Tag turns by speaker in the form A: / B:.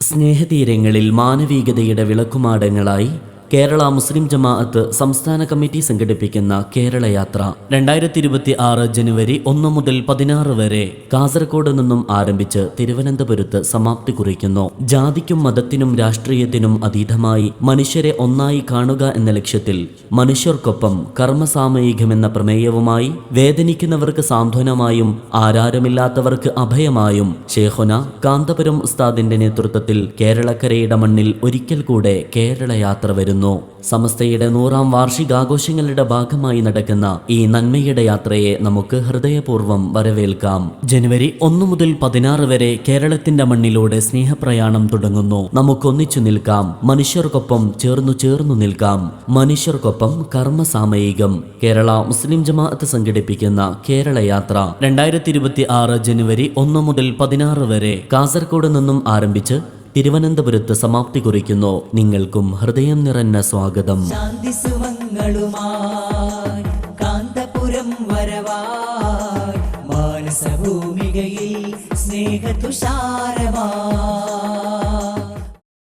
A: സ്നേഹതീരങ്ങളിൽ മാനവികതയുടെ വിളക്കുമാടങ്ങളായി കേരള മുസ്ലിം ജമാഅത്ത് സംസ്ഥാന കമ്മിറ്റി സംഘടിപ്പിക്കുന്ന കേരളയാത്ര 2026 ജനുവരി 1 മുതൽ 16 വരെ കാസർഗോഡ് നിന്നും ആരംഭിച്ച് തിരുവനന്തപുരത്ത് സമാപ്തി കുറിക്കുന്നു. ജാതിക്കും മതത്തിനും രാഷ്ട്രീയത്തിനും അതീതമായി മനുഷ്യരെ ഒന്നായി കാണുക എന്ന ലക്ഷ്യത്തിൽ മനുഷ്യർക്കൊപ്പം കർമ്മസാമയികമെന്ന പ്രമേയവുമായി വേദനിക്കുന്നവർക്ക് സാന്ത്വനമായും ആരാരുമില്ലാത്തവർക്ക് അഭയമായും ശേഖുന കാന്തപുരം ഉസ്താദിന്റെ നേതൃത്വത്തിൽ കേരളക്കരയുടെ മണ്ണിൽ ഒരിക്കൽ കൂടെ കേരളയാത്ര വരുന്നു. സമസ്തയുടെ 100ാം വാർഷികാഘോഷങ്ങളുടെ ഭാഗമായി നടക്കുന്ന ഈ നന്മയുടെ യാത്രയെ നമുക്ക് ഹൃദയപൂർവ്വം വരവേൽക്കാം. ജനുവരി 1 മുതൽ 16 വരെ കേരളത്തിന്റെ മണ്ണിലൂടെ സ്നേഹപ്രയാണം തുടങ്ങുന്നു. നമുക്കൊന്നിച്ചു നിൽക്കാം, മനുഷ്യർക്കൊപ്പം ചേർന്നു നിൽക്കാം. മനുഷ്യർക്കൊപ്പം കർമ്മസാമയികം. കേരള മുസ്ലിം ജമാഅത്ത് സംഘടിപ്പിക്കുന്ന കേരളയാത്ര 2026 ജനുവരി 1 മുതൽ 16 വരെ കാസർഗോഡ് നിന്നും ആരംഭിച്ച് തിരുവനന്തപുരത്ത് സമാപ്തി കുറിക്കുന്നു. നിങ്ങൾക്കും ഹൃദയം നിറഞ്ഞ സ്വാഗതം.
B: ശാന്തി സുമങ്ങളുമായി കാന്തപുരം വരവായി മാനസഭൂമികയിൽ സ്നേഹതുഷാരമായി